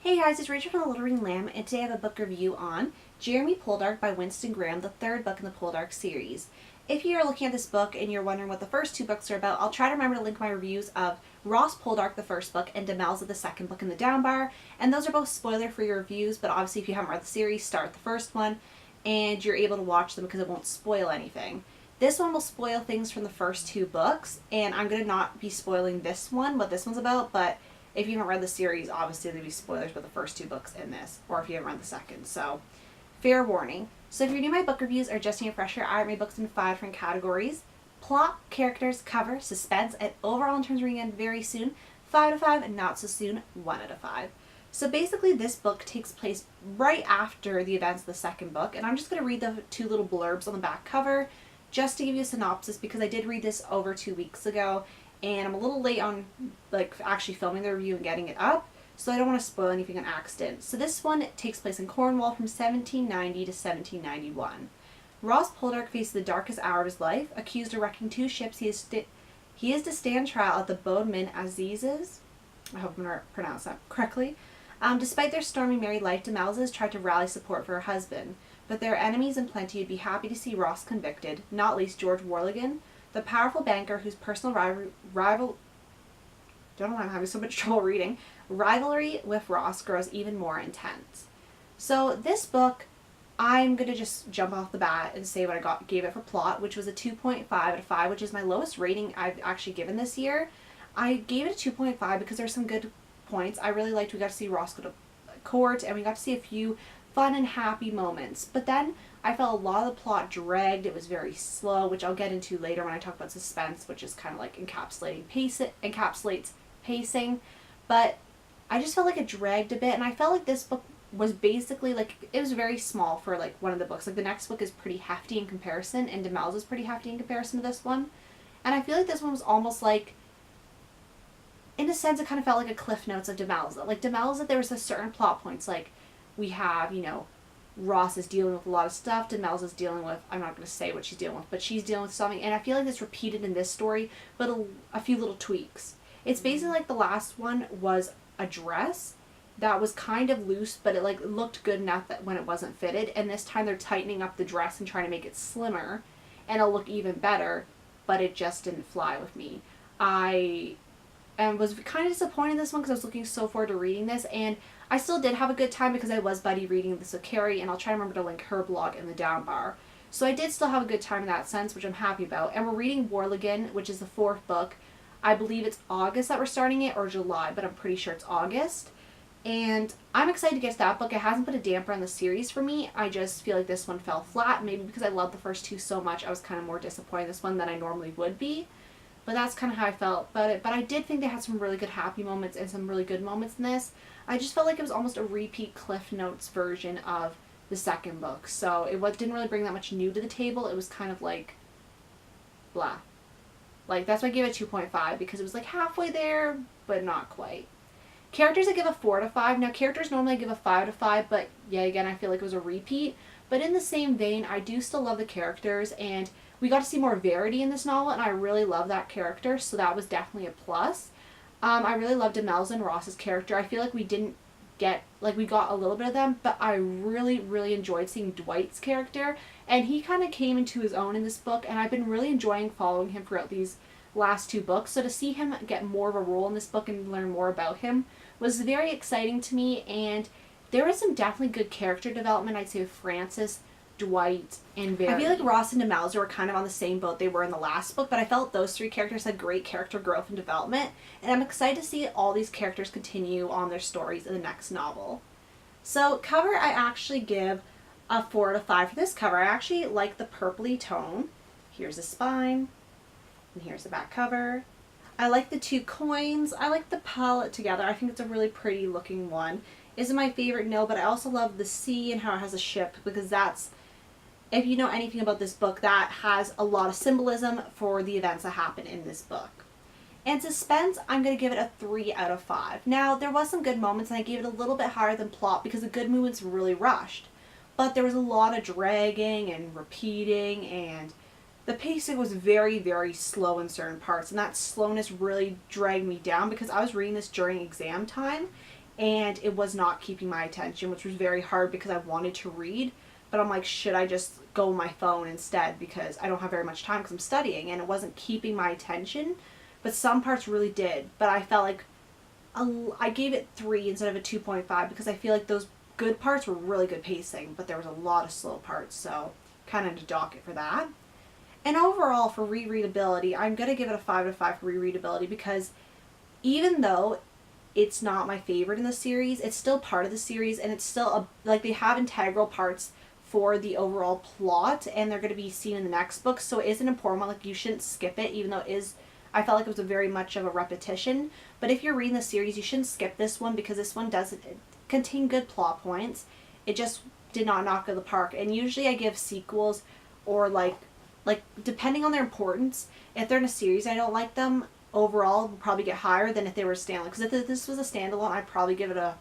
Hey guys, it's Rachel from The Little Ring Lamb, and today I have a book review on Jeremy Poldark by Winston Graham, the third book in the Poldark series. If you're looking at this book and you're wondering what the first two books are about, I'll try to remember to link my reviews of Ross Poldark, the first book, and Demelza, the second book in the down bar, and those are both spoiler-free reviews, but obviously if you haven't read the series, start the first one, and you're able to watch them because it won't spoil anything. This one will spoil things from the first two books, and I'm going to not be spoiling this one, what this one's about, but if you haven't read the series, obviously there'll be spoilers about the first two books in this, or if you haven't read the second, so fair warning. So if you're new to my book reviews or just need a refresher, I rate my books in 5 different categories: plot, characters, cover, suspense, and overall in terms of reading it very soon, 5 out of 5, and not so soon, 1 out of 5. So basically this book takes place right after the events of the second book, and I'm just going to read the two little blurbs on the back cover just to give you a synopsis because I did read this over 2 weeks ago and I'm a little late on actually filming the review and getting it up, so I don't want to spoil anything on accident. So this one takes place in Cornwall from 1790 to 1791. Ross Poldark faces the darkest hour of his life. Accused of wrecking 2 ships, he is to stand trial at the Bodmin Assizes. I hope I'm going to pronounce that correctly. Despite their stormy married life, Demelza has tried to rally support for her husband, but there are enemies in plenty who'd be happy to see Ross convicted, not least George Worligan, the powerful banker whose personal don't know why I'm having so much trouble reading, rivalry with Ross grows even more intense. So this book, I'm going to just jump off the bat and say what I gave it for plot, which was a 2.5 out of 5, which is my lowest rating I've actually given this year. I gave it a 2.5 because there's some good points. I really liked we got to see Ross go to court and we got to see a few fun and happy moments. But then I felt a lot of the plot dragged. It was very slow, which I'll get into later when I talk about suspense, which is kind of like encapsulates pacing. But I just felt like it dragged a bit, and I felt like this book was basically like, it was very small for like one of the books. Like the next book is pretty hefty in comparison, and Demelza is pretty hefty in comparison to this one. And I feel like this one was almost like, in a sense, it kind of felt like a Cliff Notes of Demelza. Like Demelza, there was a certain plot points, like we have, Ross is dealing with a lot of stuff. Demelza's dealing with, I'm not going to say what she's dealing with, but she's dealing with something. And I feel like it's repeated in this story, but a few little tweaks. It's basically like the last one was a dress that was kind of loose, but it looked good enough that when it wasn't fitted. And this time they're tightening up the dress and trying to make it slimmer, and it'll look even better, but it just didn't fly with me. And was kind of disappointed in this one because I was looking so forward to reading this, and I still did have a good time because I was buddy reading this with Carrie, and I'll try to remember to link her blog in the down bar. So I did still have a good time in that sense, which I'm happy about. And we're reading Worligan, which is the 4th book. I believe it's August that we're starting it, or July, but I'm pretty sure it's August. And I'm excited to get to that book. It hasn't put a damper on the series for me. I just feel like this one fell flat. Maybe because I loved the first 2 so much, I was kind of more disappointed in this one than I normally would be. But that's kind of how I felt about it. But I did think they had some really good happy moments and some really good moments in this. I just felt like it was almost a repeat Cliff Notes version of the second book. So it didn't really bring that much new to the table. It was kind of like, blah. Like, that's why I gave it 2.5, because it was like halfway there, but not quite. Characters I give a 4 out of 5. Now, characters normally I give a 5 out of 5, but yeah, again, I feel like it was a repeat. But in the same vein, I do still love the characters, and we got to see more Verity in this novel, and I really love that character, so that was definitely a plus. I really loved Demelza and Ross's character. I feel like we got a little bit of them, but I really, really enjoyed seeing Dwight's character, and he kind of came into his own in this book, and I've been really enjoying following him throughout these last 2 books, so to see him get more of a role in this book and learn more about him was very exciting to me, and there was some definitely good character development, I'd say, with Francis, Dwight, and Verity. I feel like Ross and Demelza were kind of on the same boat they were in the last book, but I felt those 3 characters had great character growth and development, and I'm excited to see all these characters continue on their stories in the next novel. So, cover, I actually give a 4 out of 5 for this cover. I actually like the purpley tone. Here's the spine, and here's the back cover. I like the 2 coins. I like the palette together. I think it's a really pretty looking one. Isn't my favorite? No, but I also love the sea and how it has a ship, because that's, if you know anything about this book, that has a lot of symbolism for the events that happen in this book. And suspense, I'm going to give it a 3 out of 5. Now, there was some good moments, and I gave it a little bit higher than plot because the good moments really rushed. But there was a lot of dragging and repeating, and the pacing was very, very slow in certain parts. And that slowness really dragged me down because I was reading this during exam time, and it was not keeping my attention, which was very hard because I wanted to read, but I'm like, should I just go on my phone instead because I don't have very much time because I'm studying, and it wasn't keeping my attention. But some parts really did, but I felt like I gave it 3 instead of a 2.5 because I feel like those good parts were really good pacing, but there was a lot of slow parts, so kind of to dock it for that. And overall, for rereadability, I'm going to give it a 5 out of 5 for rereadability because even though it's not my favorite in the series, it's still part of the series, and it's still like they have integral parts for the overall plot, and they're going to be seen in the next book, so it is an important one. Like, you shouldn't skip it, even though it is, I felt like it was a very much of a repetition. But if you're reading the series, you shouldn't skip this one because this one does contain good plot points. It just did not knock it out of the park. And usually I give sequels, or like depending on their importance, if they're in a series I don't like them, overall will probably get higher than if they were a standalone. Because if this was a standalone, I'd probably give it a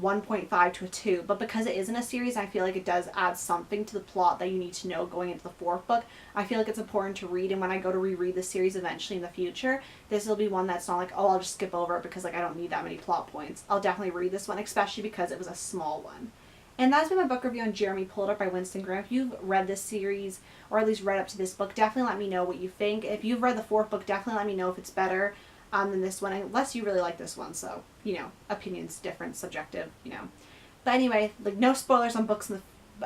1.5 to a 2. But because it isn't a series, I feel like it does add something to the plot that you need to know going into the 4th book. I feel like it's important to read, and when I go to reread the series eventually in the future, this will be one that's not like, oh, I'll just skip over it because like I don't need that many plot points. I'll definitely read this one, especially because it was a small one. And that's been my book review on Jeremy Poldark by Winston Graham. If you've read this series, or at least read up to this book, definitely let me know what you think. If you've read the 4th book, definitely let me know if it's better than this one, unless you really like this one. So, opinions different, subjective, But anyway, like, no spoilers on books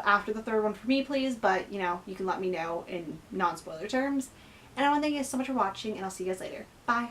after the 3rd one for me, please. But, you can let me know in non-spoiler terms. And I want to thank you guys so much for watching, and I'll see you guys later. Bye.